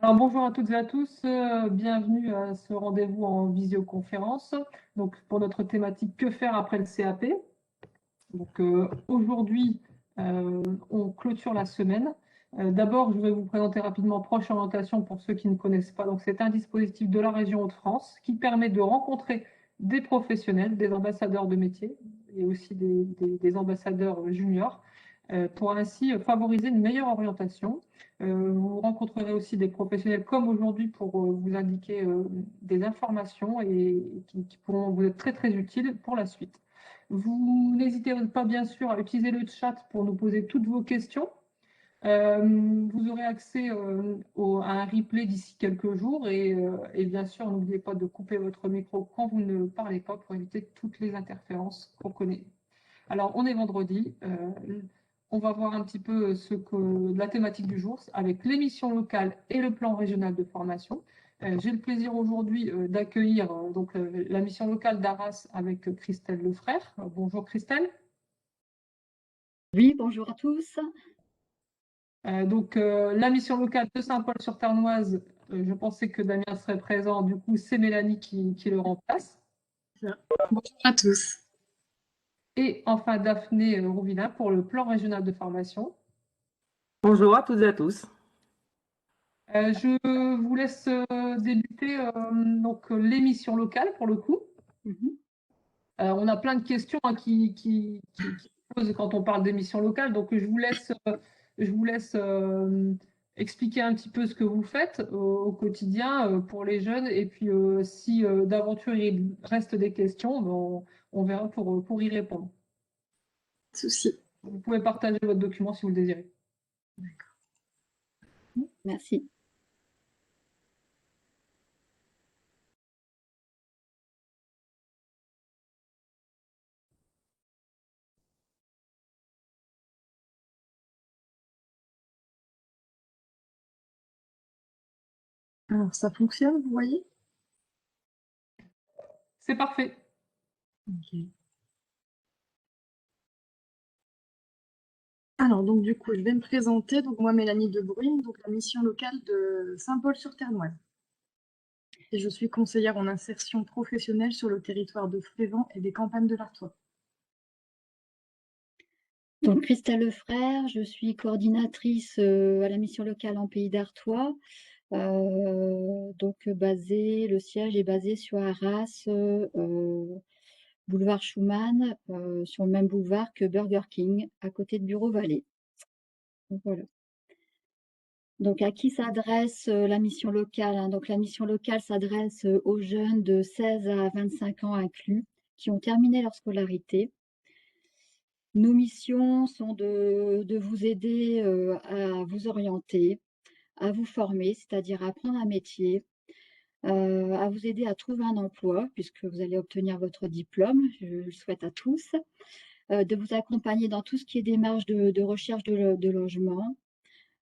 Alors, bonjour à toutes et à tous, bienvenue à ce rendez-vous en visioconférence. Donc, pour notre thématique que faire après le CAP. Donc, aujourd'hui, on clôture la semaine. D'abord, je vais vous présenter rapidement Proche Orientation pour ceux qui ne connaissent pas. Donc, c'est un dispositif de la région Hauts-de-France qui permet de rencontrer des professionnels, des ambassadeurs de métier et aussi des ambassadeurs juniors pour ainsi favoriser une meilleure orientation. Vous rencontrerez aussi des professionnels comme aujourd'hui pour vous indiquer des informations et qui pourront vous être très très utiles pour la suite. Vous n'hésitez pas bien sûr à utiliser le chat pour nous poser toutes vos questions. Vous aurez accès à un replay d'ici quelques jours et bien sûr n'oubliez pas de couper votre micro quand vous ne parlez pas pour éviter toutes les interférences qu'on connaît. Alors on est vendredi, on va voir un petit peu la thématique du jour avec l'émission locale et le plan régional de formation. J'ai le plaisir aujourd'hui d'accueillir la mission locale d'Arras avec Christelle Lefrère. Bonjour Christelle. Oui, bonjour à tous. La mission locale de Saint-Paul-sur-Ternoise, je pensais que Damien serait présent, du coup c'est Mélanie qui le remplace. Bonjour à tous. Et enfin Daphné Rouvillin pour le plan régional de formation. Bonjour à toutes et à tous. Je vous laisse débuter l'émission locale pour le coup. On a plein de questions qui posent quand on parle d'émission locale, donc je vous laisse expliquer un petit peu ce que vous faites au quotidien pour les jeunes, et puis si d'aventure il reste des questions, on verra pour y répondre. Pas de souci. Vous pouvez partager votre document si vous le désirez. D'accord. Merci. Alors, ça fonctionne, vous voyez? C'est parfait. Ok. Alors, donc du coup, je vais me présenter. Donc, moi, Mélanie Debruyne, donc la mission locale de Saint-Paul-sur-Ternoise. Et je suis conseillère en insertion professionnelle sur le territoire de Frévent et des campagnes de l'Artois. Donc, Christelle Lefrère, je suis coordinatrice à la mission locale en Pays d'Artois. Le siège est basé sur Arras, boulevard Schumann, sur le même boulevard que Burger King, à côté de Bureau Vallée. Donc, voilà. Donc, à qui s'adresse la mission locale, hein? Donc, la mission locale s'adresse aux jeunes de 16 à 25 ans inclus, qui ont terminé leur scolarité. Nos missions sont de vous aider à vous orienter, à vous former, c'est-à-dire à apprendre un métier, à vous aider à trouver un emploi, puisque vous allez obtenir votre diplôme, je le souhaite à tous, de vous accompagner dans tout ce qui est démarche de recherche de logement.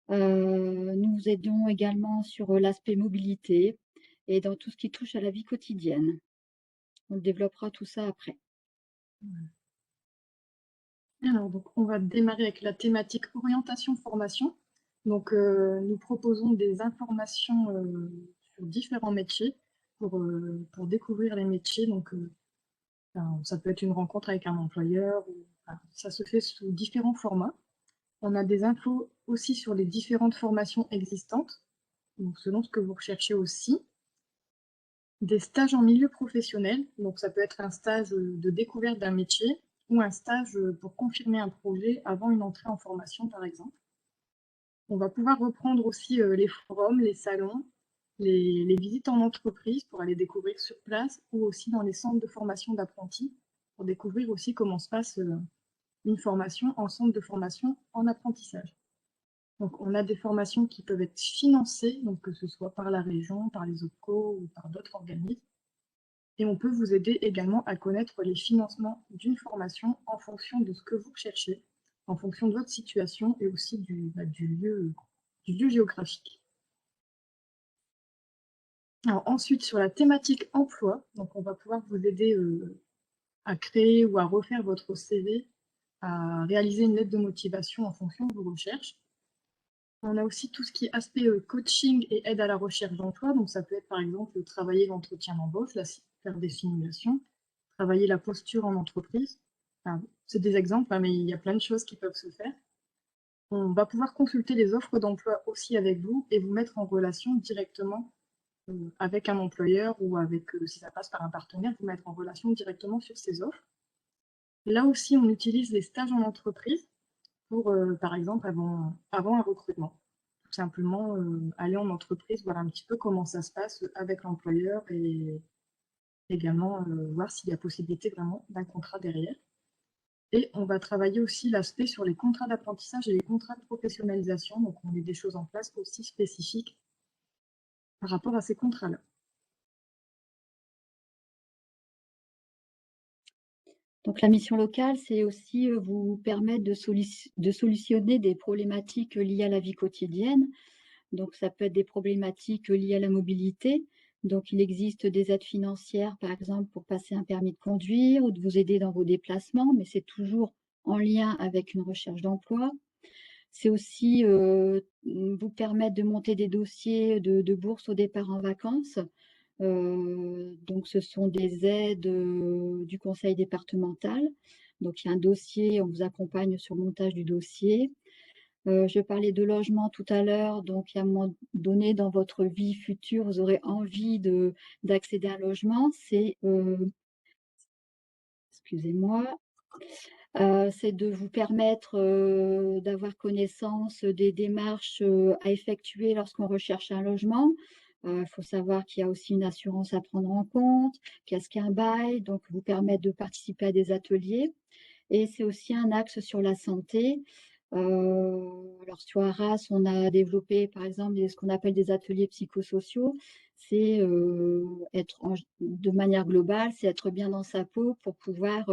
Nous vous aidons également sur l'aspect mobilité et dans tout ce qui touche à la vie quotidienne. On développera tout ça après. Alors, donc, on va démarrer avec la thématique orientation-formation. Donc, nous proposons des informations sur différents métiers pour découvrir les métiers. Donc, ça peut être une rencontre avec un employeur. Ça se fait sous différents formats. On a des infos aussi sur les différentes formations existantes, donc selon ce que vous recherchez aussi. Des stages en milieu professionnel, donc ça peut être un stage de découverte d'un métier ou un stage pour confirmer un projet avant une entrée en formation, par exemple. On va pouvoir reprendre aussi les forums, les salons, les visites en entreprise pour aller découvrir sur place ou aussi dans les centres de formation d'apprentis pour découvrir aussi comment se passe une formation en centre de formation en apprentissage. Donc, on a des formations qui peuvent être financées, donc que ce soit par la région, par les OPCO ou par d'autres organismes. Et on peut vous aider également à connaître les financements d'une formation en fonction de ce que vous recherchez, en fonction de votre situation et aussi du lieu géographique. Alors ensuite, sur la thématique emploi, donc on va pouvoir vous aider à créer ou à refaire votre CV, à réaliser une lettre de motivation en fonction de vos recherches. On a aussi tout ce qui est aspect coaching et aide à la recherche d'emploi. Donc, ça peut être par exemple travailler l'entretien d'embauche, faire des simulations, travailler la posture en entreprise. Enfin, c'est des exemples, hein, mais il y a plein de choses qui peuvent se faire. On va pouvoir consulter les offres d'emploi aussi avec vous et vous mettre en relation directement avec un employeur ou avec, si ça passe par un partenaire, vous mettre en relation directement sur ces offres. Là aussi, on utilise les stages en entreprise pour, par exemple, avant un recrutement. Tout simplement, aller en entreprise, voir un petit peu comment ça se passe avec l'employeur et également voir s'il y a possibilité vraiment d'un contrat derrière. Et on va travailler aussi l'aspect sur les contrats d'apprentissage et les contrats de professionnalisation. Donc, on met des choses en place aussi spécifiques par rapport à ces contrats-là. Donc la mission locale, c'est aussi vous permettre de solutionner des problématiques liées à la vie quotidienne. Donc ça peut être des problématiques liées à la mobilité. Donc il existe des aides financières, par exemple, pour passer un permis de conduire ou de vous aider dans vos déplacements, mais c'est toujours en lien avec une recherche d'emploi. C'est aussi vous permettre de monter des dossiers de bourse au départ en vacances. Donc ce sont des aides du conseil départemental. Donc il y a un dossier, on vous accompagne sur le montage du dossier. Je parlais de logement tout à l'heure, donc à un moment donné dans votre vie future, vous aurez envie d'accéder à un logement. Excusez-moi, c'est de vous permettre d'avoir connaissance des démarches à effectuer lorsqu'on recherche un logement. Il faut savoir qu'il y a aussi une assurance à prendre en compte, qu'est-ce qu'un bail, donc vous permettre de participer à des ateliers. Et c'est aussi un axe sur la santé. Alors sur Arras, on a développé par exemple ce qu'on appelle des ateliers psychosociaux. C'est de manière globale, c'est être bien dans sa peau pour pouvoir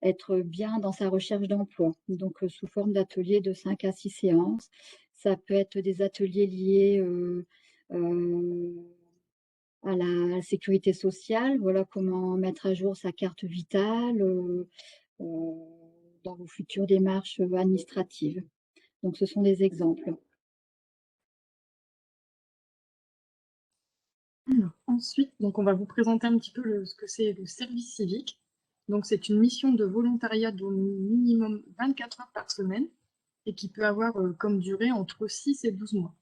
être bien dans sa recherche d'emploi. Donc sous forme d'ateliers de 5 à 6 séances. Ça peut être des ateliers liés à la sécurité sociale, voilà comment mettre à jour sa carte vitale dans vos futures démarches administratives. Donc ce sont des exemples. Alors, ensuite, donc on va vous présenter un petit peu ce que c'est le service civique. Donc c'est une mission de volontariat d'au minimum 24 heures par semaine et qui peut avoir comme durée entre 6 et 12 mois.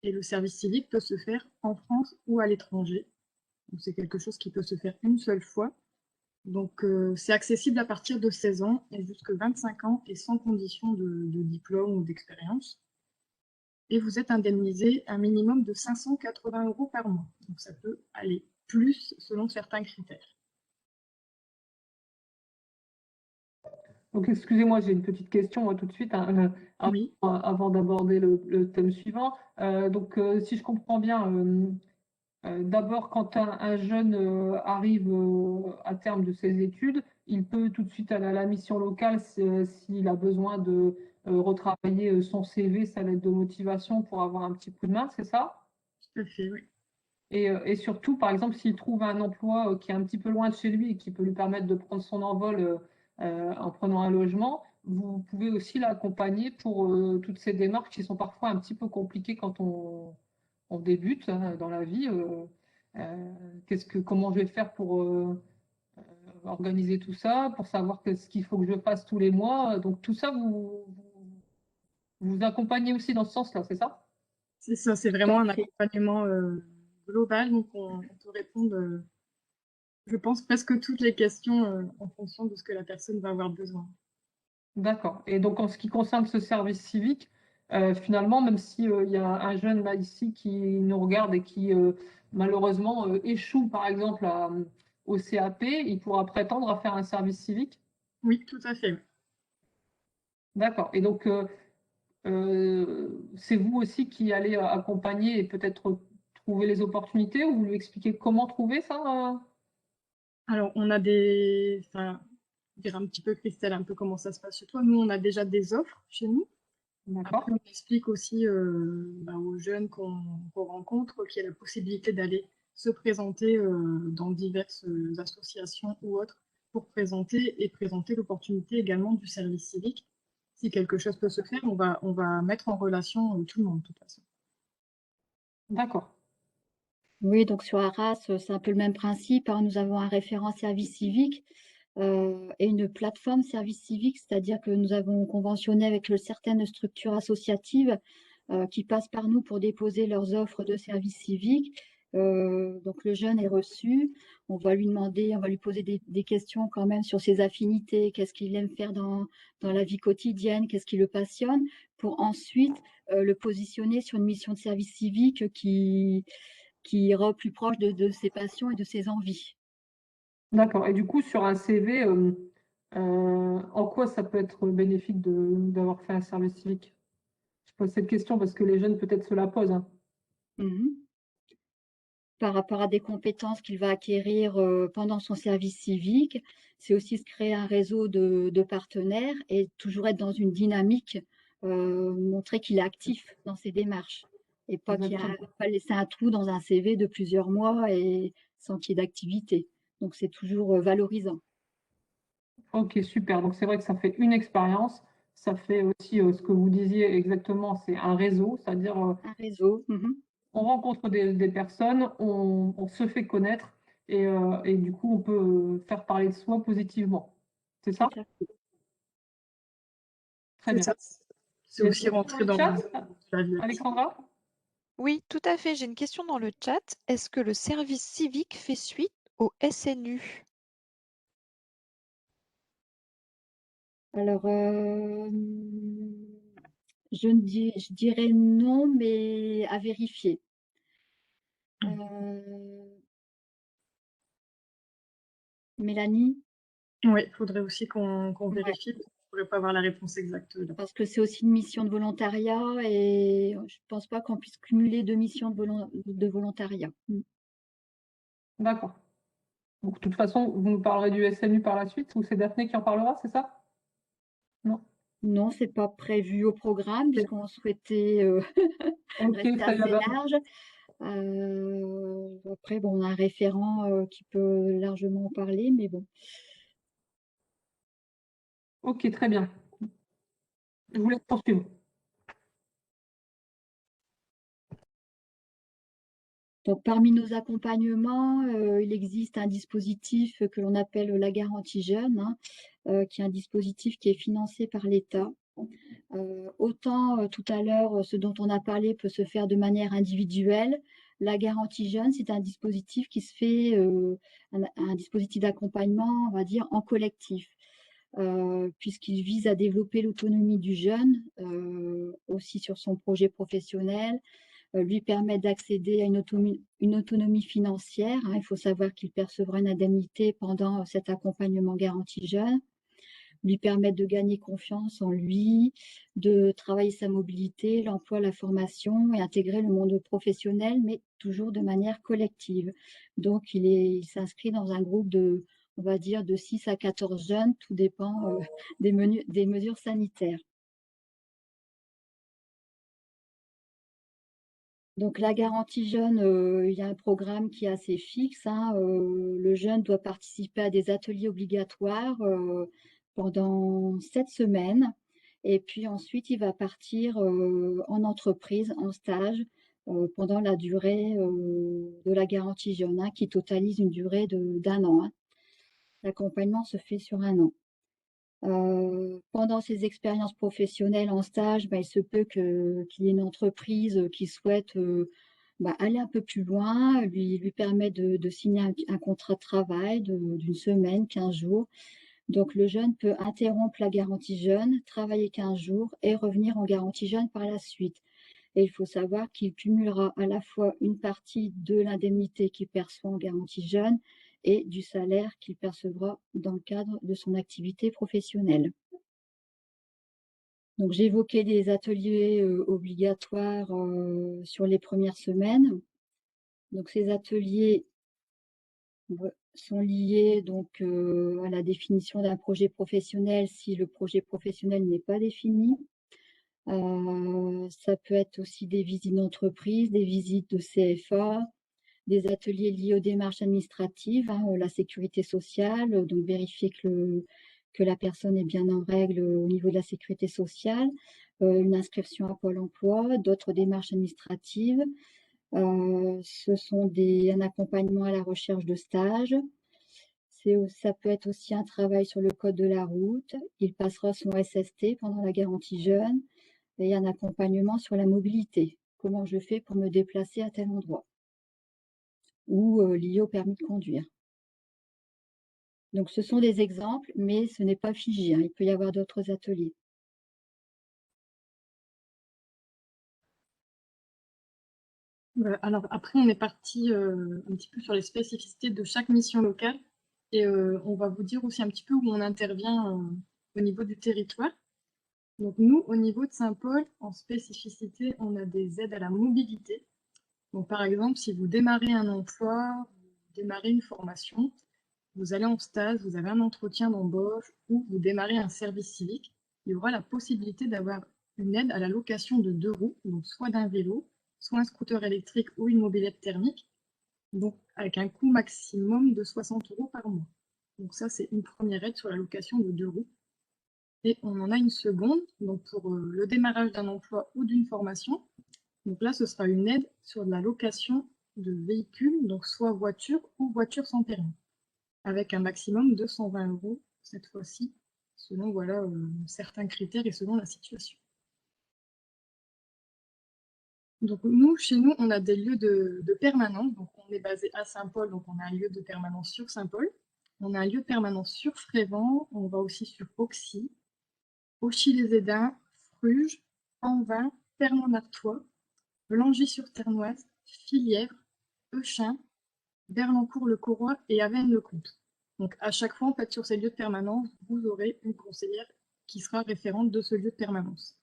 Et le service civique peut se faire en France ou à l'étranger. Donc c'est quelque chose qui peut se faire une seule fois. Donc c'est accessible à partir de 16 ans et jusqu'à 25 ans et sans condition de diplôme ou d'expérience. Et vous êtes indemnisé un minimum de 580 € par mois. Donc ça peut aller plus selon certains critères. Donc, excusez-moi, j'ai une petite question moi, tout de suite, hein, Oui, avant d'aborder le thème suivant. Donc, si je comprends bien, d'abord, quand un jeune arrive à terme de ses études, il peut tout de suite aller à la mission locale s'il a besoin de retravailler son CV, sa lettre de motivation pour avoir un petit coup de main, c'est ça? tout à fait, oui. Et surtout, par exemple, s'il trouve un emploi qui est un petit peu loin de chez lui et qui peut lui permettre de prendre son envol en prenant un logement, vous pouvez aussi l'accompagner pour toutes ces démarches qui sont parfois un petit peu compliquées quand on débute hein, dans la vie. Comment je vais faire pour organiser tout ça, pour savoir ce qu'il faut que je fasse tous les mois. Donc tout ça, vous accompagnez aussi dans ce sens-là, c'est ça? C'est ça, c'est Tout vraiment à un fait. accompagnement global. Donc on peut répondre, je pense, presque toutes les questions en fonction de ce que la personne va avoir besoin. D'accord. Et donc, en ce qui concerne ce service civique, finalement, même si, il y a un jeune là ici qui nous regarde et qui malheureusement échoue, par exemple, au CAP, il pourra prétendre à faire un service civique. Oui, tout à fait. D'accord. Et donc, c'est vous aussi qui allez accompagner et peut-être trouver les opportunités ou vous lui expliquer comment trouver ça? Alors, on a des, enfin, dire un petit peu, Christelle, un peu comment ça se passe chez toi. Nous, on a déjà des offres chez nous. D'accord. Après, on explique aussi aux jeunes qu'on rencontre qu'il y a la possibilité d'aller se présenter dans diverses associations ou autres pour présenter l'opportunité également du service civique. si quelque chose peut se faire, on va mettre en relation tout le monde, de toute façon. D'accord. Oui, donc sur Arras, c'est un peu le même principe, hein. Nous avons un référent service civique et une plateforme service civique, c'est-à-dire que nous avons conventionné avec certaines structures associatives qui passent par nous pour déposer leurs offres de service civique. Donc le jeune est reçu, on va lui demander, on va lui poser des questions quand même sur ses affinités, qu'est-ce qu'il aime faire dans la vie quotidienne, qu'est-ce qui le passionne, pour ensuite le positionner sur une mission de service civique qui ira au plus proche de ses passions et de ses envies. D'accord. Et du coup, sur un CV, en quoi ça peut être bénéfique d'avoir fait un service civique? Je pose cette question parce que les jeunes peut-être se la posent, hein. Mmh. Par rapport à des compétences qu'il va acquérir pendant son service civique, c'est aussi se créer un réseau de partenaires et toujours être dans une dynamique, montrer qu'il est actif dans ses démarches et pas Exactement. pas laisser un trou dans un CV de plusieurs mois et sans qu'il y ait d'activité. Donc c'est toujours valorisant. Ok, super. Donc c'est vrai que ça fait une expérience. Ça fait aussi ce que vous disiez exactement, c'est un réseau, c'est-à-dire Un réseau. Mmh. on rencontre des personnes, on se fait connaître et du coup on peut faire parler de soi positivement. C'est Tout ça? à fait. Très C'est bien. ça. C'est Il y a une aussi question dans rentrer le dans chat, la vie active. Alexandra? Oui, tout à fait. J'ai une question dans le chat. Est-ce que le service civique fait suite au SNU? Alors, je dirais non, mais à vérifier. Mélanie? Oui, il faudrait aussi qu'on Ouais, vérifie, parce qu'on ne pourrait pas avoir la réponse exacte là. parce que c'est aussi une mission de volontariat et je pense pas qu'on puisse cumuler 2 missions de volontariat. D'accord. Donc de toute façon, vous nous parlerez du SNU par la suite ou c'est Daphné qui en parlera, c'est ça? Non? Non, c'est pas prévu au programme puisqu'on souhaitait, Ok, rester très bien. assez large. Après bon, on a un référent, qui peut largement en parler, mais bon. Ok, très bien. Je vous laisse poursuivre. Donc parmi nos accompagnements, il existe un dispositif que l'on appelle la garantie jeune, hein, qui est un dispositif qui est financé par l'État. Autant tout à l'heure, ce dont on a parlé peut se faire de manière individuelle. La garantie jeune, c'est un dispositif qui se fait, un dispositif d'accompagnement, on va dire, en collectif, puisqu'il vise à développer l'autonomie du jeune, aussi sur son projet professionnel, lui permettre d'accéder à une autonomie financière, hein. Il faut savoir qu'il percevra une indemnité pendant cet accompagnement garantie jeune, lui permettre de gagner confiance en lui, de travailler sa mobilité, l'emploi, la formation et intégrer le monde professionnel, mais toujours de manière collective. Donc, il s'inscrit dans un groupe de, on va dire, de 6 à 14 jeunes, tout dépend des mesures sanitaires. Donc la garantie jeune, il y a un programme qui est assez fixe, hein, le jeune doit participer à des ateliers obligatoires, pendant 7 semaines et puis ensuite il va partir, en entreprise, en stage, pendant la durée, de la garantie jeune, hein, qui totalise une durée d'1 an, hein. L'accompagnement se fait sur 1 an. Pendant ses expériences professionnelles en stage, bah, il se peut qu'il y ait une entreprise, qui souhaite, bah, aller un peu plus loin, lui permet de signer un contrat de travail d'une semaine, 15 jours. Donc le jeune peut interrompre la garantie jeune, travailler 15 jours et revenir en garantie jeune par la suite. Et il faut savoir qu'il cumulera à la fois une partie de l'indemnité qu'il perçoit en garantie jeune et du salaire qu'il percevra dans le cadre de son activité professionnelle. Donc j'évoquais des ateliers, obligatoires, sur les premières semaines. Donc ces ateliers sont liés donc, à la définition d'un projet professionnel si le projet professionnel n'est pas défini. Ça peut être aussi des visites d'entreprise, des visites de CFA, des ateliers liés aux démarches administratives, hein, la sécurité sociale, donc vérifier que la personne est bien en règle au niveau de la sécurité sociale, une inscription à Pôle emploi, d'autres démarches administratives. Ce sont un accompagnement à la recherche de stage. Ça peut être aussi un travail sur le code de la route. Il passera son SST pendant la garantie jeune et un accompagnement sur la mobilité. Comment je fais pour me déplacer à tel endroit ou lié au permis de conduire. Donc, ce sont des exemples, mais ce n'est pas figé, hein. Il peut y avoir d'autres ateliers. Alors après, on est parti un petit peu sur les spécificités de chaque mission locale et on va vous dire aussi un petit peu où on intervient au niveau du territoire. Donc nous, au niveau de Saint-Paul, en spécificité, on a des aides à la mobilité. Donc par exemple, si vous démarrez un emploi, vous démarrez une formation, vous allez en stage, vous avez un entretien d'embauche ou vous démarrez un service civique, il y aura la possibilité d'avoir une aide à la location de 2 roues, donc soit d'un vélo, soit un scooter électrique ou une mobilette thermique, donc avec un coût maximum de 60 € par mois. Donc ça, c'est une première aide sur la location de 2 roues. Et on en a une seconde, donc pour le démarrage d'un emploi ou d'une formation. Donc là, ce sera une aide sur la location de véhicules, donc soit voiture ou voiture sans permis, avec un maximum de 120 € cette fois-ci, selon voilà, certains critères et selon la situation. Donc nous, chez nous, on a des lieux de permanence. Donc on est basé à Saint-Paul, donc on a un lieu de permanence sur Saint-Paul. On a un lieu de permanence sur Frévent, on va aussi sur Auxy, Auchy-les-Édins, Fruges, Anvin, Pernon-Artois, Blangy-sur-Ternoise, Filièvre, Euchin, Berlancourt-le-Coroy et Avesnes-le-Comte. Donc à chaque fois, en fait, sur ces lieux de permanence, vous aurez une conseillère qui sera référente de ce lieu de permanence.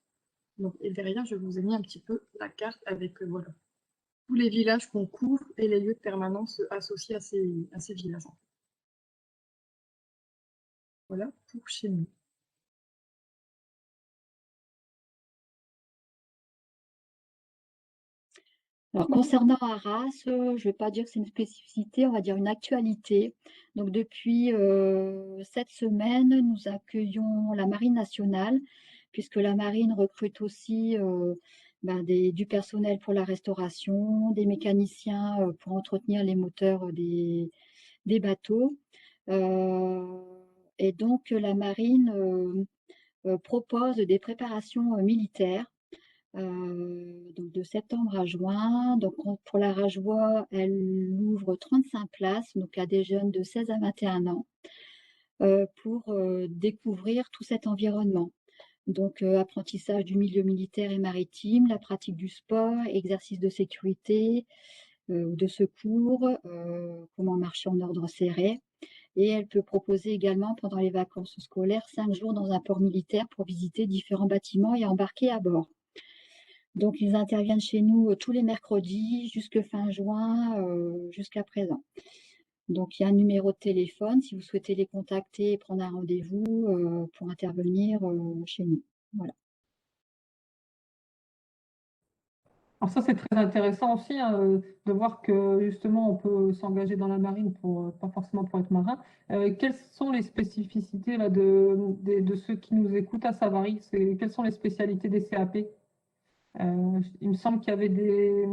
Donc, et derrière, je vous ai mis un petit peu la carte avec voilà, tous les villages qu'on couvre et les lieux de permanence associés à ces villages. Voilà pour chez nous. Alors, concernant Arras, je ne vais pas dire que c'est une spécificité, on va dire une actualité. Donc, depuis cette semaine, nous accueillons la Marine nationale, puisque la Marine recrute aussi du personnel pour la restauration, des mécaniciens pour entretenir les moteurs des bateaux. Et donc, la Marine propose des préparations militaires. Donc de septembre à juin. Donc pour la Ragevoie, elle ouvre 35 places, donc à des jeunes de 16 à 21 ans, pour découvrir tout cet environnement. Donc apprentissage du milieu militaire et maritime, la pratique du sport, exercice de sécurité ou de secours, comment marcher en ordre serré. Et elle peut proposer également pendant les vacances scolaires 5 jours dans un port militaire pour visiter différents bâtiments et embarquer à bord. Donc, ils interviennent chez nous tous les mercredis jusque fin juin, jusqu'à présent. Donc, il y a un numéro de téléphone si vous souhaitez les contacter et prendre un rendez-vous pour intervenir chez nous. Voilà. Alors ça, c'est très intéressant aussi hein, de voir que justement, on peut s'engager dans la marine pour pas forcément pour être marin. Quelles sont les spécificités là, de ceux qui nous écoutent à Savary? Quelles sont les spécialités des CAP? Il me semble qu'il y avait des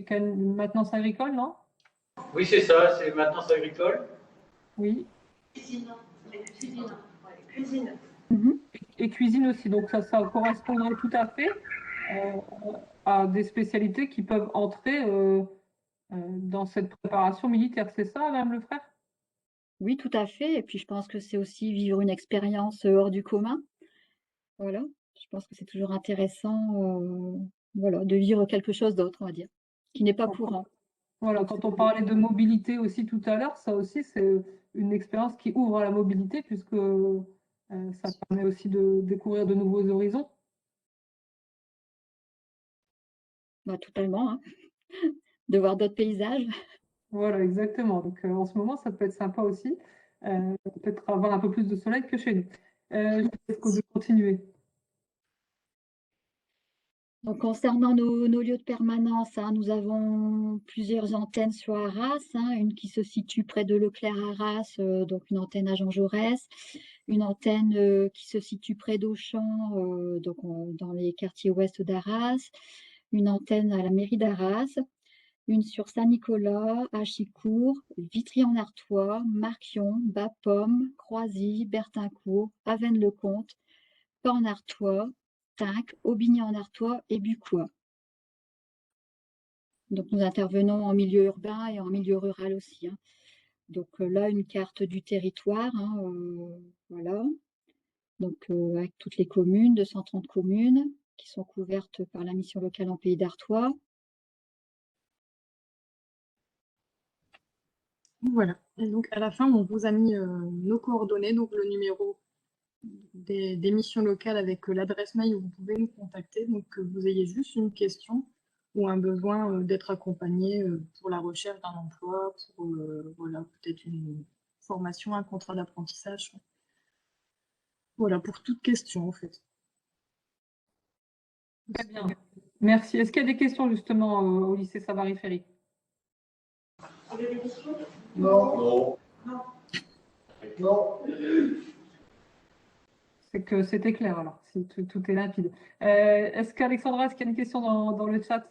maintenance agricole, non? Oui, c'est ça, c'est maintenance agricole. Oui. Cuisine. Cuisine. Et cuisine aussi, donc ça correspondrait tout à fait à des spécialités qui peuvent entrer dans cette préparation militaire. C'est ça, Madame Lefrère? Oui, tout à fait. Et puis, je pense que c'est aussi vivre une expérience hors du commun. Voilà. Je pense que c'est toujours intéressant voilà, de vivre quelque chose d'autre, on va dire, qui n'est pas courant. Voilà, quand on parlait de mobilité aussi tout à l'heure, ça aussi, c'est une expérience qui ouvre à la mobilité puisque ça permet aussi de découvrir de nouveaux horizons. Bah, totalement, hein. De voir d'autres paysages. Voilà, exactement. Donc en ce moment, ça peut être sympa aussi. Peut-être avoir un peu plus de soleil que chez nous. Je laisse continuer. Donc, concernant nos lieux de permanence, hein, nous avons plusieurs antennes sur Arras, hein, une qui se situe près de Leclerc-Arras, donc une antenne à Jean Jaurès, une antenne qui se situe près d'Auchan, donc dans les quartiers ouest d'Arras, une antenne à la mairie d'Arras, une sur Saint-Nicolas, Achicourt, Vitry-en-Artois, Marquion, Bapaume, Croisy, Bertincourt, Avesnes-le-Comte, Port-en-Artois, Tinques, Aubigny-en-Artois et Bucquois. Donc nous intervenons en milieu urbain et en milieu rural aussi, hein. Donc là, une carte du territoire, hein, voilà. Donc avec toutes les communes, 230 communes qui sont couvertes par la mission locale en Pays d'Artois. Voilà. Et donc, à la fin, on vous a mis nos coordonnées, donc le numéro des missions locales avec l'adresse mail où vous pouvez nous contacter. Donc, que vous ayez juste une question ou un besoin d'être accompagné pour la recherche d'un emploi, pour voilà, peut-être une formation, un contrat d'apprentissage. Voilà, pour toute question, en fait. Très bien. Merci. Est-ce qu'il y a des questions justement au lycée Savary-Ferry? Vous avez des questions? Non. Non. Non. C'est que c'était clair alors, si tout est limpide. Est-ce qu'Alexandra, est-ce qu'il y a une question dans le chat?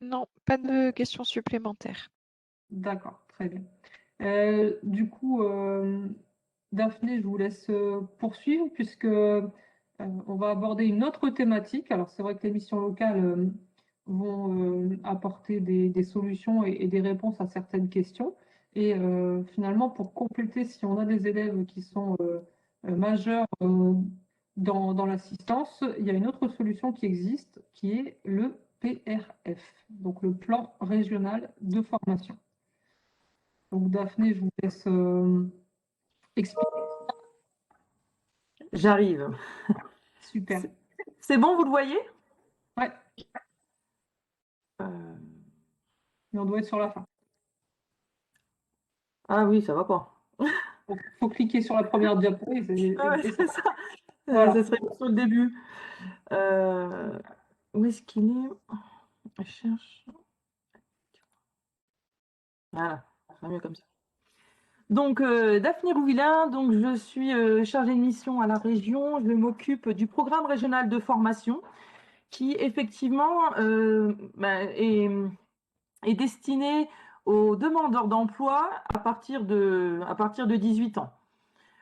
Non, pas de questions supplémentaires. D'accord, très bien. Du coup, Daphné, je vous laisse poursuivre puisque on va aborder une autre thématique. Alors, c'est vrai que les missions locales vont apporter des solutions et des réponses à certaines questions. Et finalement, pour compléter, si on a des élèves qui sont majeurs dans l'assistance, il y a une autre solution qui existe, qui est le PRF, donc le plan régional de formation. Donc, Daphné, je vous laisse expliquer. J'arrive. Super. C'est bon, vous le voyez? Ouais, Euh, mais on doit être sur la fin. Ah oui, ça va pas. Faut cliquer sur la première diapo et Ah ouais, et c'est ça. Voilà. Ça serait sur le début. Où est-ce qu'il est? Je cherche. Voilà, ça va mieux comme ça. Donc, Daphné Rouvillain, donc je suis chargée de mission à la région. Je m'occupe du programme régional de formation qui, effectivement, est destiné aux demandeurs d'emploi à partir de 18 ans.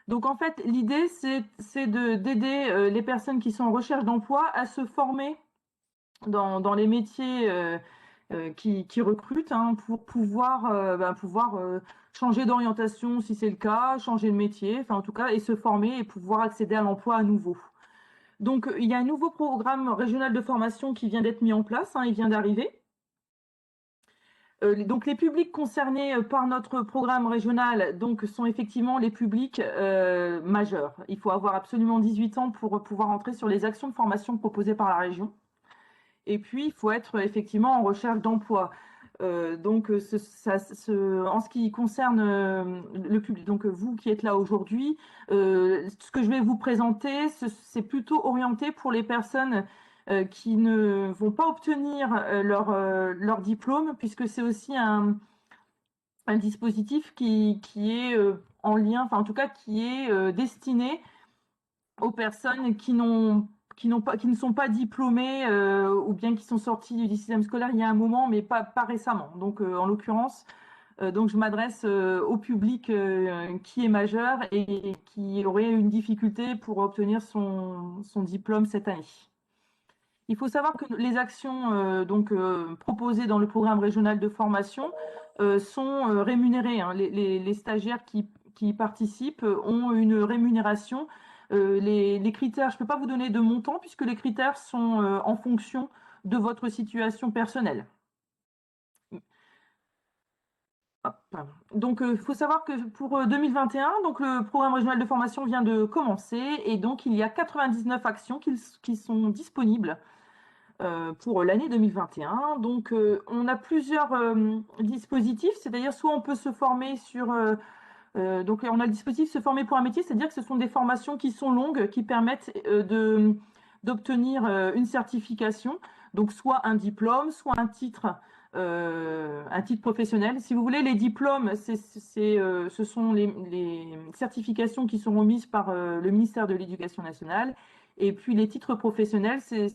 Donc, en fait, l'idée, c'est d'aider les personnes qui sont en recherche d'emploi à se former dans les métiers qui recrutent, hein, pour pouvoir changer d'orientation si c'est le cas, changer de métier, enfin en tout cas, et se former et pouvoir accéder à l'emploi à nouveau. Donc il y a un nouveau programme régional de formation qui vient d'être mis en place, hein, il vient d'arriver. Donc les publics concernés par notre programme régional donc, sont effectivement les publics majeurs. Il faut avoir absolument 18 ans pour pouvoir entrer sur les actions de formation proposées par la région. Et puis, il faut être effectivement en recherche d'emploi. Donc, en ce qui concerne le public, donc vous qui êtes là aujourd'hui, ce que je vais vous présenter, c'est plutôt orienté pour les personnes qui ne vont pas obtenir leur diplôme, puisque c'est aussi un dispositif qui est en lien, enfin en tout cas qui est destiné aux personnes qui ne sont pas diplômés ou bien qui sont sortis du système scolaire il y a un moment, mais pas récemment. Donc, en l'occurrence, donc je m'adresse au public qui est majeur et qui aurait une difficulté pour obtenir son diplôme cette année. Il faut savoir que les actions proposées dans le programme régional de formation sont rémunérées, hein. Les stagiaires qui y participent ont une rémunération. Les critères, je ne peux pas vous donner de montant puisque les critères sont en fonction de votre situation personnelle. Donc, il faut savoir que pour 2021, donc, le programme régional de formation vient de commencer et donc il y a 99 actions qui sont disponibles pour l'année 2021. Donc, on a plusieurs dispositifs, c'est-à-dire soit on peut se former sur... donc, on a le dispositif se former pour un métier, c'est-à-dire que ce sont des formations qui sont longues, qui permettent d'obtenir une certification, donc soit un diplôme, soit un titre professionnel. Si vous voulez, les diplômes, ce sont les certifications qui sont remises par le ministère de l'Éducation nationale. Et puis les titres professionnels, c'est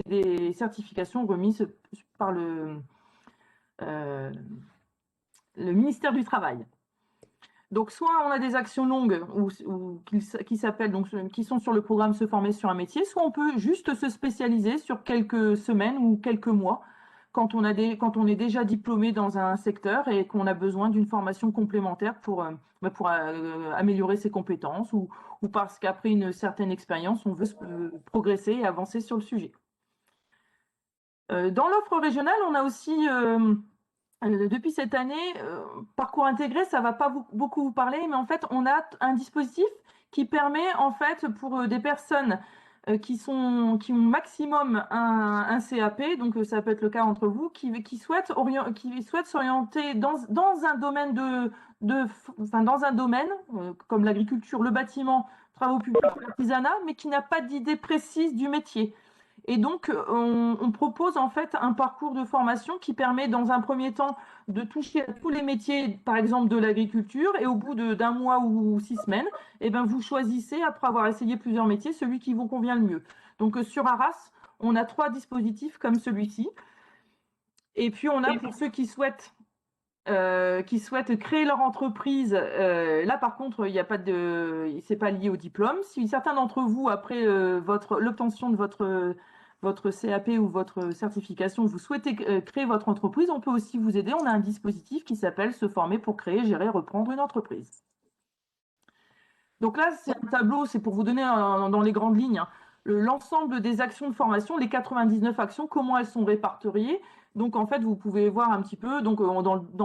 des certifications remises par le ministère du Travail. Donc, soit on a des actions longues qui s'appellent, donc, qui sont sur le programme Se former sur un métier, soit on peut juste se spécialiser sur quelques semaines ou quelques mois quand on est déjà diplômé dans un secteur et qu'on a besoin d'une formation complémentaire pour améliorer ses compétences ou parce qu'après une certaine expérience, on veut progresser et avancer sur le sujet. Dans l'offre régionale, on a aussi depuis cette année, parcours intégré, ça ne va pas beaucoup vous parler, mais en fait, on a un dispositif qui permet, en fait, pour des personnes qui ont maximum un CAP, donc ça peut être le cas entre vous, qui souhaitent s'orienter dans un domaine dans un domaine comme l'agriculture, le bâtiment, travaux publics, l'artisanat, mais qui n'a pas d'idée précise du métier. Et donc, on propose en fait un parcours de formation qui permet dans un premier temps de toucher à tous les métiers, par exemple de l'agriculture, et au bout d'un mois ou 6 semaines, eh ben, vous choisissez, après avoir essayé plusieurs métiers, celui qui vous convient le mieux. Donc, sur Arras, on a 3 dispositifs comme celui-ci. Et puis, on a pour ceux qui souhaitent créer leur entreprise, là par contre, il n'y a pas c'est pas lié au diplôme. Si certains d'entre vous, après l'obtention de votre CAP ou votre certification, vous souhaitez créer votre entreprise, on peut aussi vous aider. On a un dispositif qui s'appelle Se former pour créer, gérer, reprendre une entreprise. Donc là, c'est un tableau, c'est pour vous donner dans les grandes lignes l'ensemble des actions de formation, les 99 actions, comment elles sont répertoriées. Donc, en fait, vous pouvez voir un petit peu, donc,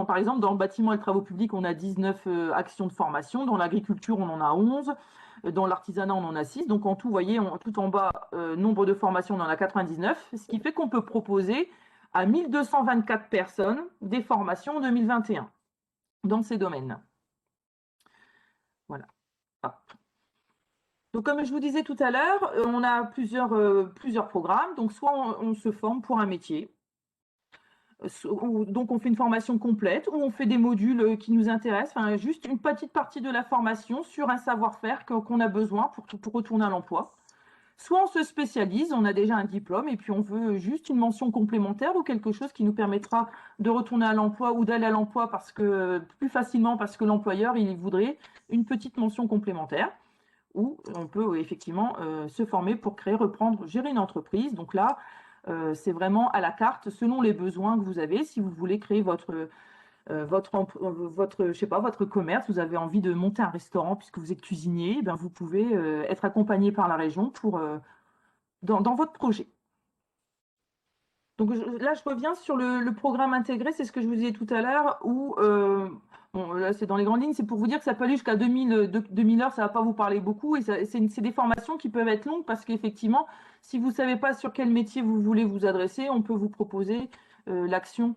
par exemple, dans le bâtiment et les travaux publics, on a 19 actions de formation. Dans l'agriculture, on en a 11. Dans l'artisanat, on en a 6. Donc, en tout, vous voyez, tout en bas, nombre de formations, on en a 99. Ce qui fait qu'on peut proposer à 1224 personnes des formations en 2021 dans ces domaines. Voilà. Hop. Donc, comme je vous disais tout à l'heure, on a plusieurs programmes. Donc, soit on se forme pour un métier. Donc, on fait une formation complète ou on fait des modules qui nous intéressent, enfin, juste une petite partie de la formation sur un savoir-faire qu'on a besoin pour retourner à l'emploi. Soit on se spécialise, on a déjà un diplôme et puis on veut juste une mention complémentaire ou quelque chose qui nous permettra de retourner à l'emploi ou d'aller à l'emploi plus facilement parce que l'employeur, il voudrait une petite mention complémentaire. Ou on peut effectivement se former pour créer, reprendre, gérer une entreprise. Donc là, c'est vraiment à la carte selon les besoins que vous avez. Si vous voulez créer votre commerce, vous avez envie de monter un restaurant puisque vous êtes cuisinier, eh bien vous pouvez être accompagné par la région dans votre projet. Donc là, je reviens sur le programme intégré, c'est ce que je vous disais tout à l'heure, où, bon, là c'est dans les grandes lignes, c'est pour vous dire que ça peut aller jusqu'à 2000 heures, ça ne va pas vous parler beaucoup, et c'est des formations qui peuvent être longues parce qu'effectivement, si vous ne savez pas sur quel métier vous voulez vous adresser, on peut vous proposer une action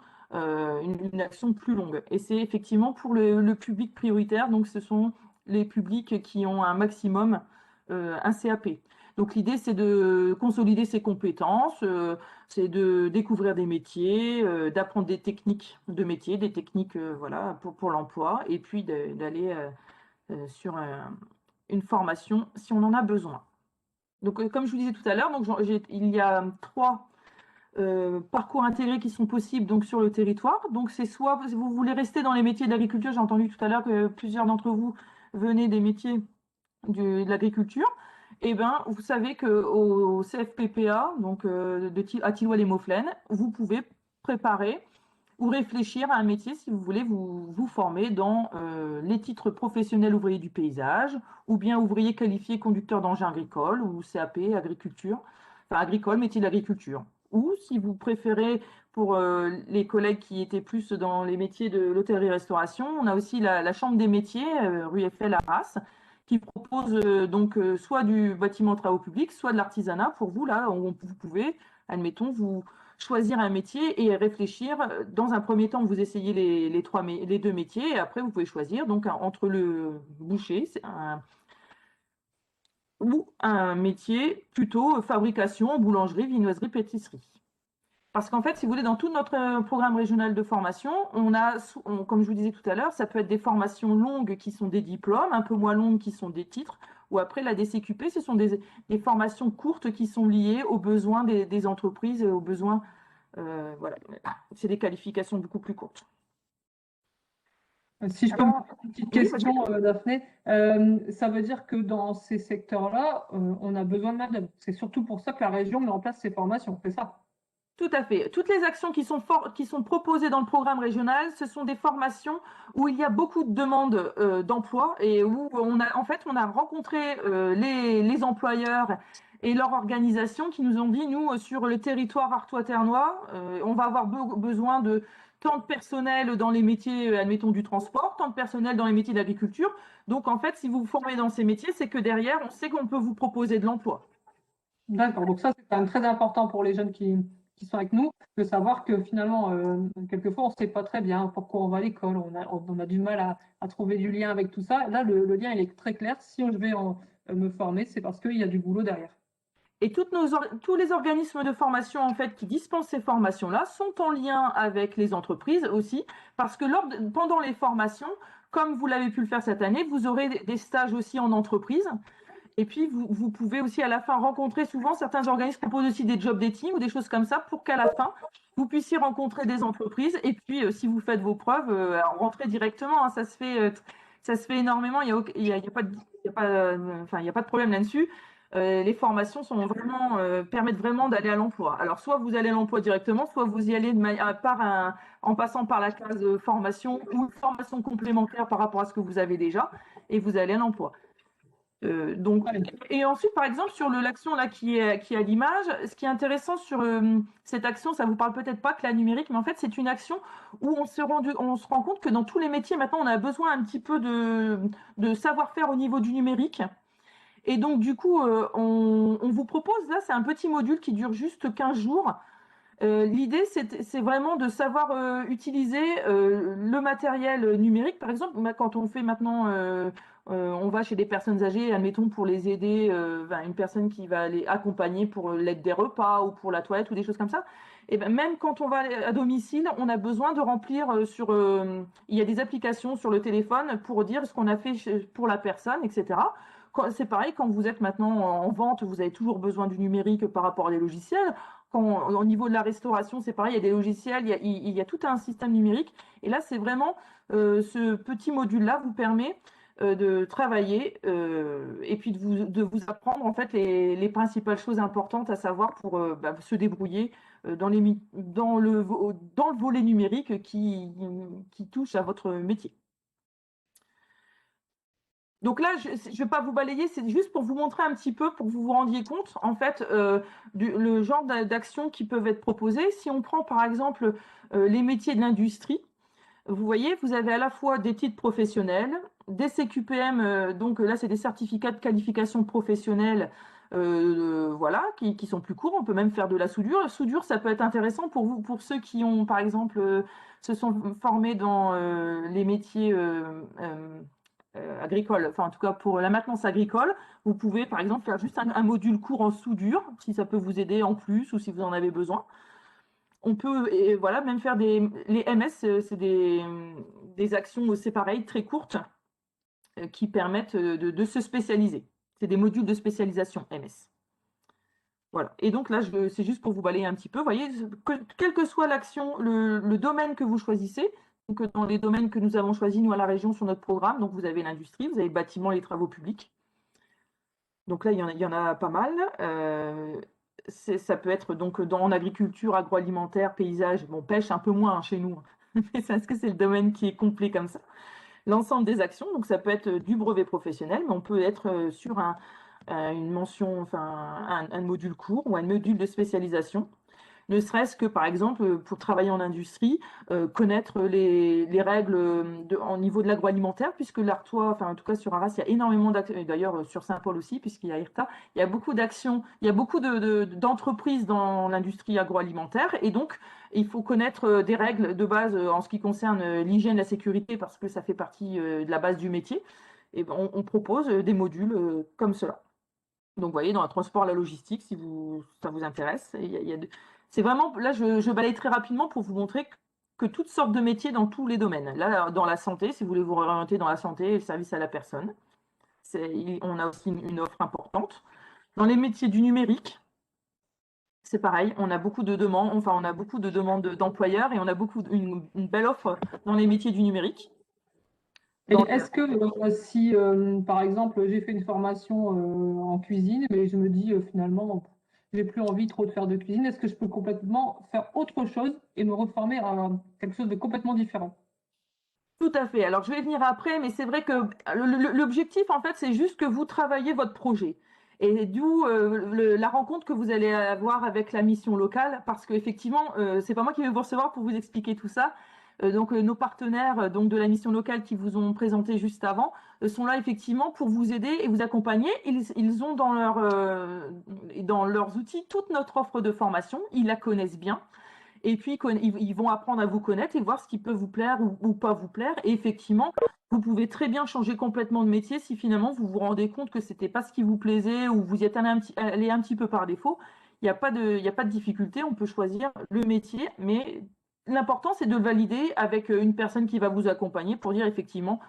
plus longue. Et c'est effectivement pour le public prioritaire, donc ce sont les publics qui ont un maximum un CAP. Donc l'idée, c'est de consolider ses compétences, c'est de découvrir des métiers, d'apprendre des techniques de métier, des techniques voilà, pour l'emploi, et puis d'aller sur une formation si on en a besoin. Donc comme je vous disais tout à l'heure, il y a 3 parcours intégrés qui sont possibles donc, sur le territoire. Donc c'est soit vous voulez rester dans les métiers de l'agriculture, j'ai entendu tout à l'heure que plusieurs d'entre vous venaient des métiers de l'agriculture. Eh bien, vous savez qu'au CFPPA, donc à Thilloy-les-Mauflaines, vous pouvez préparer ou réfléchir à un métier si vous voulez vous former dans les titres professionnels ouvriers du paysage, ou bien ouvrier qualifié conducteur d'engins agricoles, ou CAP agriculture, enfin agricole, métier d'agriculture. Ou si vous préférez, pour les collègues qui étaient plus dans les métiers de l'hôtellerie-restauration, on a aussi la Chambre des métiers, rue Eiffel à Arras, qui propose donc soit du bâtiment travaux publics, soit de l'artisanat pour vous, là, où vous pouvez, admettons, vous choisir un métier et réfléchir. Dans un premier temps, vous essayez les 2 métiers, et après, vous pouvez choisir donc entre le boucher, ou un métier plutôt fabrication, boulangerie, viennoiserie, pâtisserie. Parce qu'en fait, si vous voulez, dans tout notre programme régional de formation, comme je vous disais tout à l'heure, ça peut être des formations longues qui sont des diplômes, un peu moins longues qui sont des titres, ou après la DCQP, ce sont des formations courtes qui sont liées aux besoins des entreprises, aux besoins, voilà, c'est des qualifications beaucoup plus courtes. Si je peux me poser une petite Oui, question, Daphné, ça veut dire que dans ces secteurs-là, on a besoin de main-d'œuvre. C'est surtout pour ça que la région met en place ces formations, c'est ça? Tout à fait. Toutes les actions qui sont proposées dans le programme régional, ce sont des formations où il y a beaucoup de demandes d'emploi et où on a rencontré les employeurs et leur organisation qui nous ont dit, nous, sur le territoire artois-ternois, on va avoir besoin de tant de personnel dans les métiers, admettons, du transport, tant de personnel dans les métiers d'agriculture. Donc, en fait, si vous vous formez dans ces métiers, c'est que derrière, on sait qu'on peut vous proposer de l'emploi. D'accord, donc ça, c'est quand même très important pour les jeunes qui sont avec nous, de savoir que finalement, quelquefois, on ne sait pas très bien pourquoi on va à l'école, on a du mal à trouver du lien avec tout ça. Là, le lien, il est très clair. Si je vais me former, c'est parce qu'il y a du boulot derrière. Et tous les organismes de formation en fait qui dispensent ces formations-là sont en lien avec les entreprises aussi, parce que pendant les formations, comme vous l'avez pu le faire cette année, vous aurez des stages aussi en entreprise. Et puis, vous pouvez aussi à la fin rencontrer, souvent certains organismes proposent aussi des job dating ou des choses comme ça pour qu'à la fin, vous puissiez rencontrer des entreprises. Et puis, si vous faites vos preuves, rentrez directement, hein, ça se fait énormément. Il y a pas de problème là-dessus. Les formations permettent vraiment d'aller à l'emploi. Alors, soit vous allez à l'emploi directement, soit vous y allez en passant par la case formation ou formation complémentaire par rapport à ce que vous avez déjà, et vous allez à l'emploi. Et ensuite, par exemple, sur l'action là qui est à l'image, ce qui est intéressant sur cette action, ça vous parle peut-être pas que la numérique, mais en fait, c'est une action où on se rend compte que dans tous les métiers, maintenant, on a besoin un petit peu de savoir-faire au niveau du numérique. Et donc, du coup, on vous propose, là, c'est un petit module qui dure juste 15 jours. L'idée, c'est vraiment de savoir utiliser le matériel numérique. Par exemple, quand on fait maintenant, on va chez des personnes âgées, admettons, pour les aider, une personne qui va les accompagner pour l'aide des repas ou pour la toilette ou des choses comme ça. Et ben, même quand on va à domicile, on a besoin de remplir il y a des applications sur le téléphone pour dire ce qu'on a fait pour la personne, etc. C'est pareil, quand vous êtes maintenant en vente, vous avez toujours besoin du numérique par rapport à des logiciels. Au niveau de la restauration, c'est pareil, il y a des logiciels, il y a tout un système numérique. Et là, c'est vraiment ce petit module-là vous permet de travailler et puis de vous apprendre en fait les principales choses importantes à savoir pour se débrouiller dans le volet numérique qui touche à votre métier. Donc là, je ne vais pas vous balayer, c'est juste pour vous montrer un petit peu, pour que vous vous rendiez compte, en fait, le genre d'actions qui peuvent être proposées. Si on prend par exemple les métiers de l'industrie, vous voyez, vous avez à la fois des titres professionnels, des CQPM, donc là, c'est des certificats de qualification professionnelle, voilà, qui sont plus courts. On peut même faire de la soudure. La soudure, ça peut être intéressant pour vous, pour ceux qui ont, par exemple, se sont formés dans les métiers agricole, enfin en tout cas pour la maintenance agricole, vous pouvez par exemple faire juste un module court en soudure, si ça peut vous aider en plus ou si vous en avez besoin. On peut voilà, même faire les MS, c'est des actions, c'est pareil, très courtes, qui permettent de se spécialiser. C'est des modules de spécialisation MS. Voilà. Et donc là, c'est juste pour vous balayer un petit peu. Vous voyez, quelle que soit l'action, le domaine que vous choisissez, donc dans les domaines que nous avons choisis, nous, à la région, sur notre programme, donc vous avez l'industrie, vous avez le bâtiment, les travaux publics. Donc là, il y en a pas mal. Ça peut être donc en agriculture, agroalimentaire, paysage, bon, pêche un peu moins chez nous, mais parce que c'est le domaine qui est complet comme ça. L'ensemble des actions, donc ça peut être du brevet professionnel, mais on peut être sur une mention, enfin un module court ou un module de spécialisation. Ne serait-ce que, par exemple, pour travailler en industrie, connaître les règles au niveau de l'agroalimentaire, puisque l'Artois, enfin en tout cas sur Arras, il y a énormément d'actions, et d'ailleurs sur Saint-Paul aussi, puisqu'il y a IRTA, il y a beaucoup d'actions, il y a beaucoup d'entreprises dans l'industrie agroalimentaire, et donc il faut connaître des règles de base en ce qui concerne l'hygiène, la sécurité, parce que ça fait partie de la base du métier. Et on propose des modules comme cela. Donc, vous voyez, dans le transport, la logistique, si ça vous intéresse. C'est vraiment, là, je balaye très rapidement pour vous montrer que toutes sortes de métiers dans tous les domaines. Là, dans la santé, si vous voulez vous orienter dans la santé et le service à la personne, on a aussi une offre importante. Dans les métiers du numérique, c'est pareil, on a beaucoup de demandes, enfin, on a beaucoup de demandes d'employeurs et on a une belle offre dans les métiers du numérique. Et est-ce que si, par exemple, j'ai fait une formation en cuisine, mais je me dis finalement, j'ai plus envie trop de faire de cuisine, est-ce que je peux complètement faire autre chose et me reformer à quelque chose de complètement différent? Tout à fait. Alors, je vais venir après, mais c'est vrai que l'objectif, en fait, c'est juste que vous travaillez votre projet. Et d'où la rencontre que vous allez avoir avec la mission locale, parce qu'effectivement, c'est pas moi qui vais vous recevoir pour vous expliquer tout ça. Donc, nos partenaires donc de la mission locale qui vous ont présenté juste avant sont là effectivement pour vous aider et vous accompagner. Ils ont dans leurs outils toute notre offre de formation. Ils la connaissent bien. Et puis, ils vont apprendre à vous connaître et voir ce qui peut vous plaire ou pas vous plaire. Et effectivement, vous pouvez très bien changer complètement de métier si finalement vous vous rendez compte que c'était pas ce qui vous plaisait ou vous y êtes allé un petit peu par défaut. Il n'y a pas de difficulté, on peut choisir le métier, mais l'important c'est de le valider avec une personne qui va vous accompagner pour dire effectivement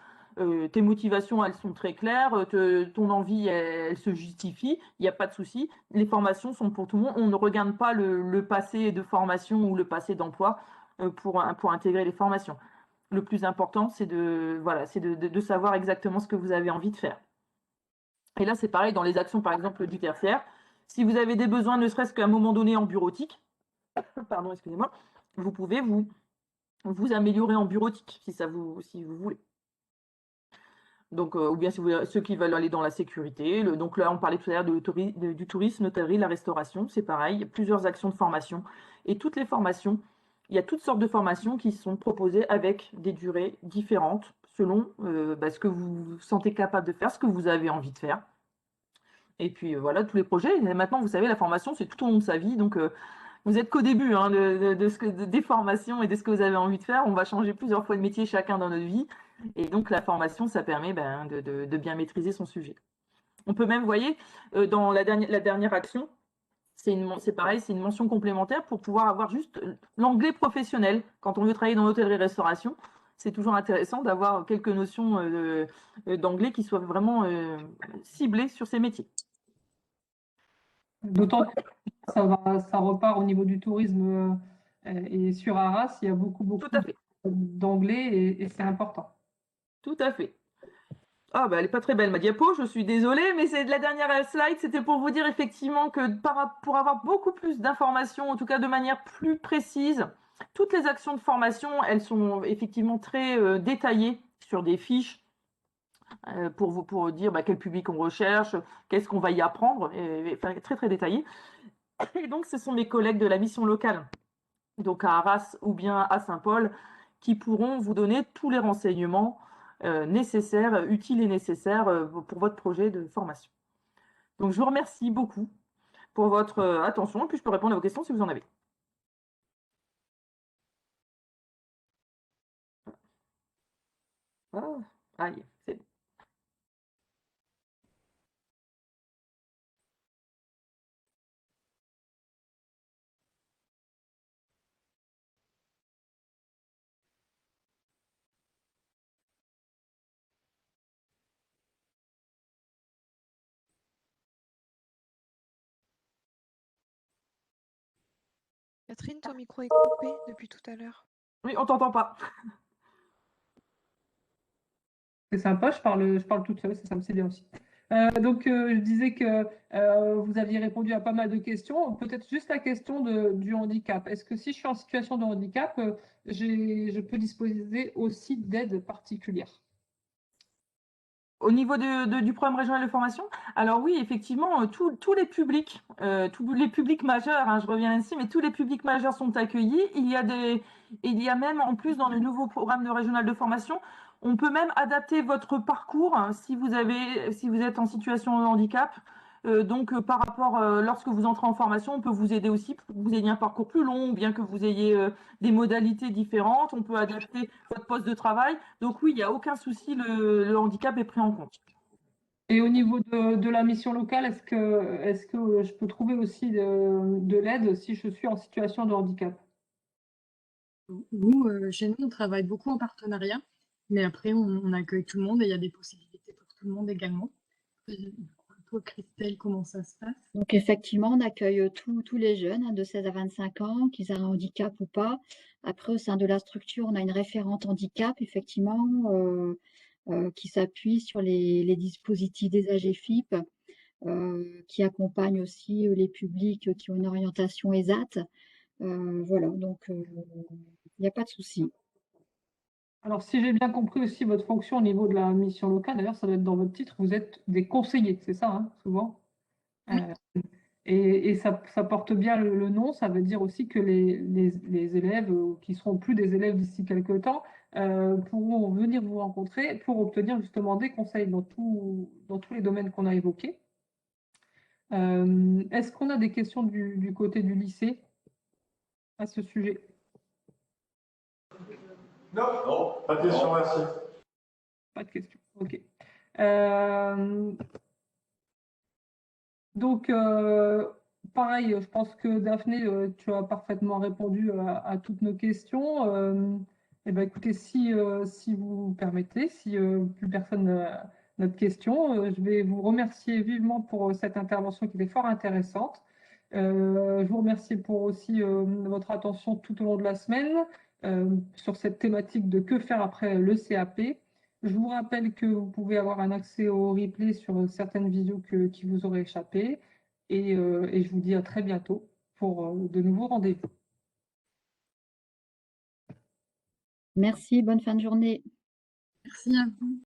tes motivations, elles sont très claires, ton envie, elle se justifie, il n'y a pas de souci. Les formations sont pour tout le monde. On ne regarde pas le passé de formation ou le passé d'emploi pour intégrer les formations. Le plus important, c'est de savoir exactement ce que vous avez envie de faire. Et là, c'est pareil dans les actions, par exemple, du tertiaire. Si vous avez des besoins, ne serait-ce qu'à un moment donné en bureautique, pardon, excusez-moi, vous pouvez vous améliorer en bureautique si vous voulez. Donc, ou bien si ceux qui veulent aller dans la sécurité. Donc là, on parlait tout à l'heure du tourisme, l'hôtellerie, la restauration, c'est pareil. Il y a plusieurs actions de formation. Et toutes les formations, il y a toutes sortes de formations qui sont proposées avec des durées différentes selon ce que vous vous sentez capable de faire, ce que vous avez envie de faire. Et puis voilà, tous les projets. Et maintenant, vous savez, la formation, c'est tout au long de sa vie. Donc, vous êtes qu'au début hein, des formations et de ce que vous avez envie de faire. On va changer plusieurs fois de métier chacun dans notre vie. Et donc, la formation, ça permet de bien maîtriser son sujet. On peut même, vous voyez, dans la dernière action, c'est pareil, c'est une mention complémentaire pour pouvoir avoir juste l'anglais professionnel. Quand on veut travailler dans l'hôtellerie-restauration, c'est toujours intéressant d'avoir quelques notions d'anglais qui soient vraiment ciblées sur ces métiers. D'autant que ça repart au niveau du tourisme et sur Arras, il y a beaucoup d'anglais et c'est important. Tout à fait. Ah, bah, elle n'est pas très belle, ma diapo, je suis désolée, mais c'est de la dernière slide. C'était pour vous dire effectivement que pour avoir beaucoup plus d'informations, en tout cas de manière plus précise, toutes les actions de formation, elles sont effectivement très détaillées sur des fiches pour dire quel public on recherche, qu'est-ce qu'on va y apprendre, enfin, très très détaillé. Et donc, ce sont mes collègues de la mission locale, donc à Arras ou bien à Saint-Paul, qui pourront vous donner tous les renseignements nécessaires, utiles et nécessaires pour votre projet de formation. Donc, je vous remercie beaucoup pour votre attention et puis je peux répondre à vos questions si vous en avez. Ah, aïe, c'est bon. Catherine, ton micro est coupé depuis tout à l'heure. Oui, on t'entend pas. C'est sympa, je parle toute seule, ça me c'est bien aussi. Je disais que vous aviez répondu à pas mal de questions. Peut-être juste la question du handicap. Est-ce que si je suis en situation de handicap, je peux disposer aussi d'aides particulières? Au niveau du programme régional de formation, alors oui, effectivement, tous les publics majeurs, hein, je reviens ici, mais tous les publics majeurs sont accueillis. Il y a même, en plus, dans le nouveau programme de régional de formation, on peut même adapter votre parcours hein, si vous êtes en situation de handicap. Par rapport, lorsque vous entrez en formation, on peut vous aider aussi pour que vous ayez un parcours plus long, ou bien que vous ayez des modalités différentes. On peut adapter votre poste de travail. Donc oui, il n'y a aucun souci, le handicap est pris en compte. Et au niveau de la mission locale, est-ce que je peux trouver aussi de l'aide si je suis en situation de handicap? Nous, chez nous, on travaille beaucoup en partenariat, mais après, on accueille tout le monde et il y a des possibilités pour tout le monde également. Toi, Christelle, comment ça se passe? Donc effectivement, on accueille tous les jeunes de 16 à 25 ans, qu'ils aient un handicap ou pas. Après, au sein de la structure, on a une référente handicap, effectivement, qui s'appuie sur les dispositifs des AGFIP, qui accompagne aussi les publics qui ont une orientation ESAT. Voilà, donc il n'y a pas de souci. Alors, si j'ai bien compris aussi votre fonction au niveau de la mission locale, d'ailleurs, ça doit être dans votre titre, vous êtes des conseillers, c'est ça, hein, souvent? Euh, et ça porte bien le nom, ça veut dire aussi que les élèves qui seront plus des élèves d'ici quelques temps pourront venir vous rencontrer pour obtenir justement des conseils dans tous les domaines qu'on a évoqués. Est-ce qu'on a des questions du côté du lycée à ce sujet? Non, non, pas de question, merci. Pas de questions. OK. Donc, pareil, je pense que Daphné, tu as parfaitement répondu à toutes nos questions. Eh ben, écoutez, si vous permettez, si plus personne n'a de questions, je vais vous remercier vivement pour cette intervention qui était fort intéressante. Je vous remercie pour aussi votre attention tout au long de la semaine sur cette thématique de que faire après le CAP. Je vous rappelle que vous pouvez avoir un accès au replay sur certaines vidéos qui vous auraient échappé. Et je vous dis à très bientôt pour de nouveaux rendez-vous. Merci, bonne fin de journée. Merci à vous.